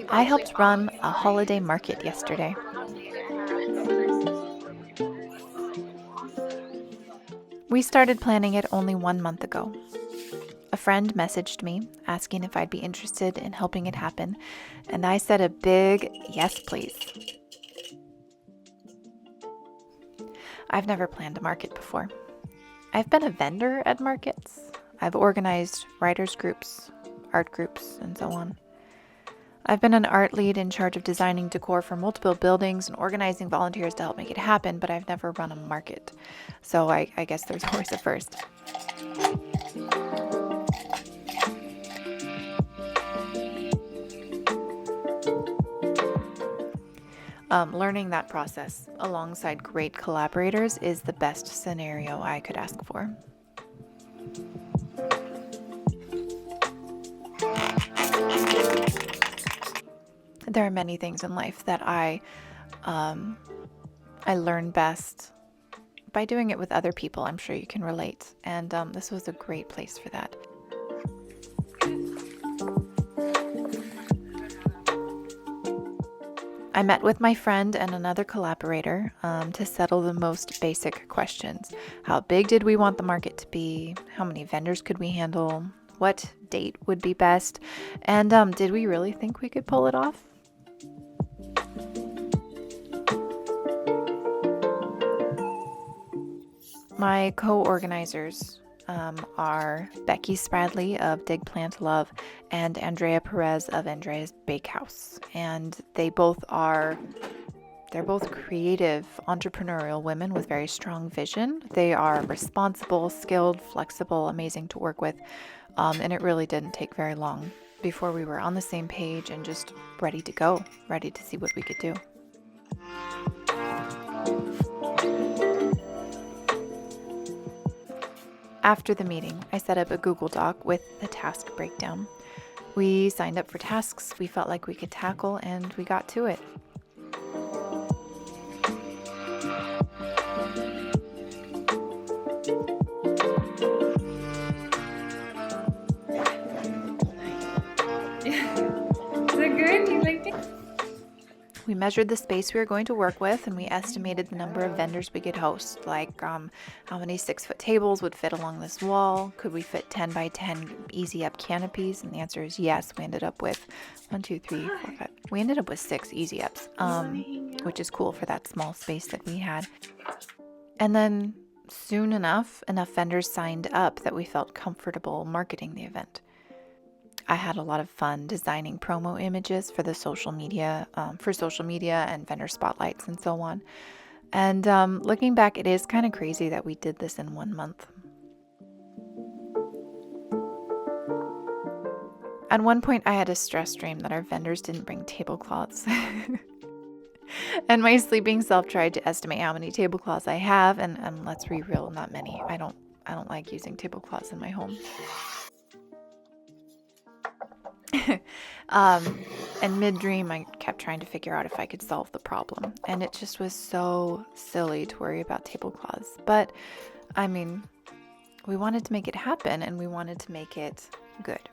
I helped run a holiday market yesterday. We started planning it only 1 month ago. A friend messaged me asking if I'd be interested in helping it happen, and I said a big yes, please. I've never planned a market before. I've been a vendor at markets. I've organized writers' groups, art groups, and so on. I've been an art lead in charge of designing decor for multiple buildings and organizing volunteers to help make it happen, but I've never run a market. So I guess there's always a first. Learning that process alongside great collaborators is the best scenario I could ask for. There are many things in life that I learn best by doing it with other people. I'm sure you can relate, and this was a great place for that. I met with my friend and another collaborator to settle the most basic questions. How big did we want the market to be? How many vendors could we handle? What date would be best? And did we really think we could pull it off? My co-organizers are Becky Spradley of Dig Plant Love and Andrea Perez of Andrea's Bakehouse. And they're both creative, entrepreneurial women with very strong vision. They are responsible, skilled, flexible, amazing to work with. And it really didn't take very long before we were on the same page and just ready to go, ready to see what we could do. After the meeting, I set up a Google Doc with the task breakdown. We signed up for tasks we felt like we could tackle, and we got to it. Is it good? You liked it? We measured the space we were going to work with, and we estimated the number of vendors we could host, like how many 6-foot tables would fit along this wall. Could we fit 10 by 10 easy up canopies? And the answer is yes. We ended up with 1, 2, 3, 4, 5. We ended up with 6 easy ups, which is cool for that small space that we had. And then soon enough vendors signed up that we felt comfortable marketing the event. I had a lot of fun designing promo images for the social media and vendor spotlights and so on. And looking back, it is kind of crazy that we did this in 1 month. At one point, I had a stress dream that our vendors didn't bring tablecloths. And my sleeping self tried to estimate how many tablecloths I have, and let's be real, not many. I don't like using tablecloths in my home. And mid-dream, I kept trying to figure out if I could solve the problem. And it just was so silly to worry about tablecloths. But, I mean, we wanted to make it happen, and we wanted to make it good.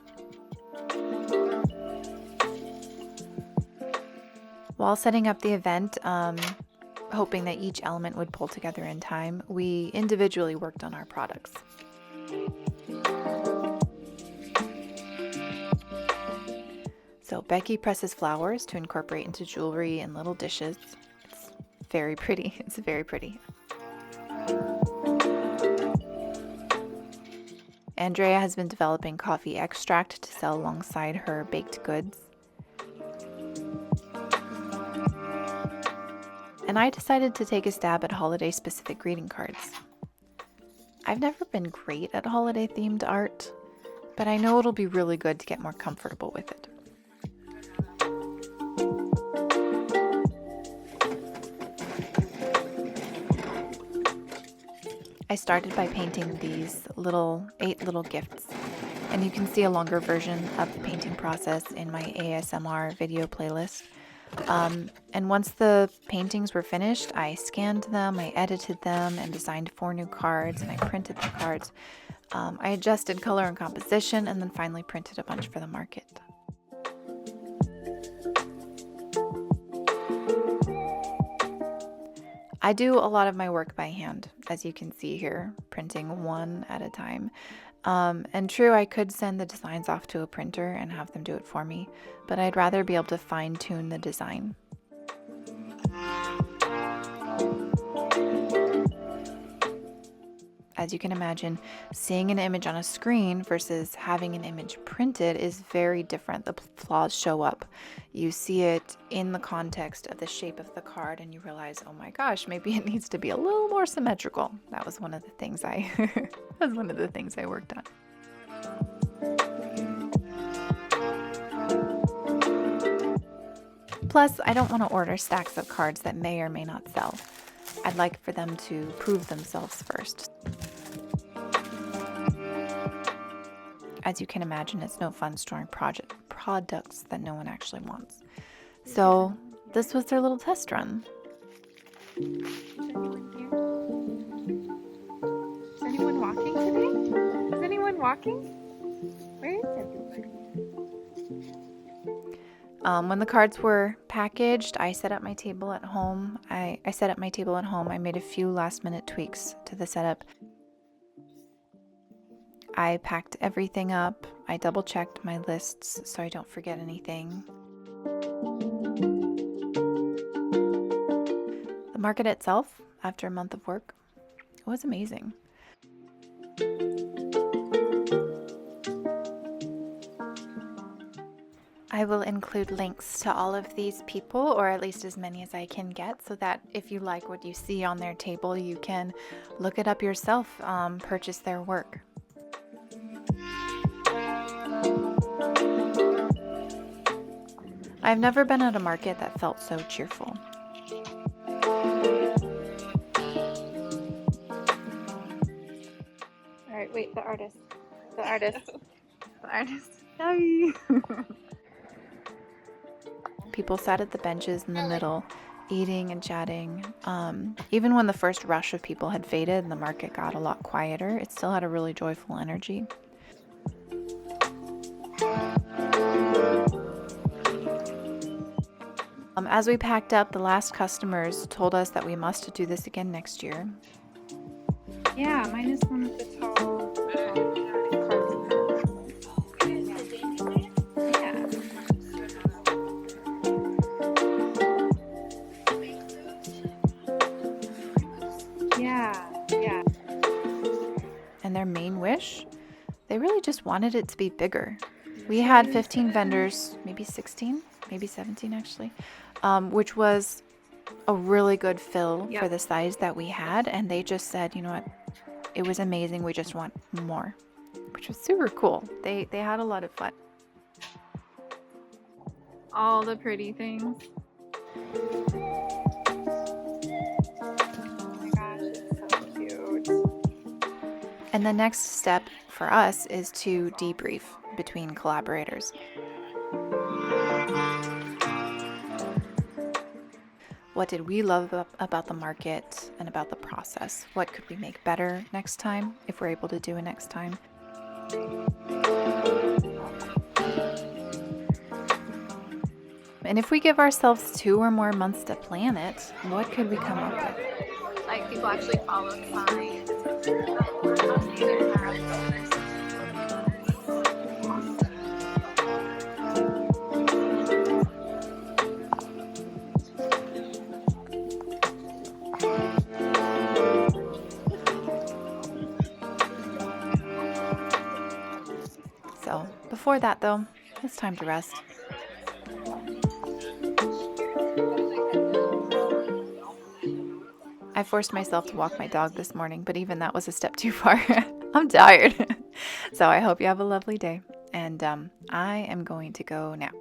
While setting up the event, hoping that each element would pull together in time, we individually worked on our products. So Becky presses flowers to incorporate into jewelry and little dishes. It's very pretty. It's very pretty. Andrea has been developing coffee extract to sell alongside her baked goods. And I decided to take a stab at holiday-specific greeting cards. I've never been great at holiday-themed art, but I know it'll be really good to get more comfortable with it. I started by painting these 8 little gifts, and you can see a longer version of the painting process in my ASMR video playlist. And once the paintings were finished, I scanned them, I edited them, and designed 4 new cards, and I printed the cards. I adjusted color and composition, and then finally printed a bunch for the market. I do a lot of my work by hand, as you can see here, printing one at a time. And true, I could send the designs off to a printer and have them do it for me, but I'd rather be able to fine-tune the design. As you can imagine, seeing an image on a screen versus having an image printed is very different. The flaws show up. You see it in the context of the shape of the card and you realize, oh my gosh, maybe it needs to be a little more symmetrical. That was one of the things I worked on. Plus, I don't want to order stacks of cards that may or may not sell. I'd like for them to prove themselves first. As you can imagine, it's no fun storing products that no one actually wants. So this was their little test run. Is anyone walking today? Is anyone walking? Where is everybody? When the cards were packaged, I set up my table at home. I set up my table at home. I made a few last-minute tweaks to the setup. I packed everything up. I double-checked my lists so I don't forget anything. The market itself, after a month of work, was amazing. I will include links to all of these people, or at least as many as I can get, so that if you like what you see on their table, you can look it up yourself, purchase their work. I've never been at a market that felt so cheerful. All right, wait, the artist. Hi. People sat at the benches in the middle, eating and chatting. Even when the first rush of people had faded and the market got a lot quieter, it still had a really joyful energy. As we packed up, the last customers told us that we must do this again next year. Yeah, mine is one of the tall Yeah. And their main wish? They really just wanted it to be bigger. We had 15 vendors, maybe 16, maybe 17 actually, which was a really good fill for the size that we had. And they just said, you know what, it was amazing. We just want more, which was super cool. They had a lot of fun. All the pretty things. Oh my gosh, it's so cute. And the next step for us is to debrief between collaborators. What did we love about the market and about the process? What could we make better next time, if we're able to do it next time? And if we give ourselves 2 or more months to plan it, what could we come up with? Like people actually follow signs. So before that though, it's time to rest. I forced myself to walk my dog this morning, but even that was a step too far. I'm tired. So I hope you have a lovely day, and I am going to go nap.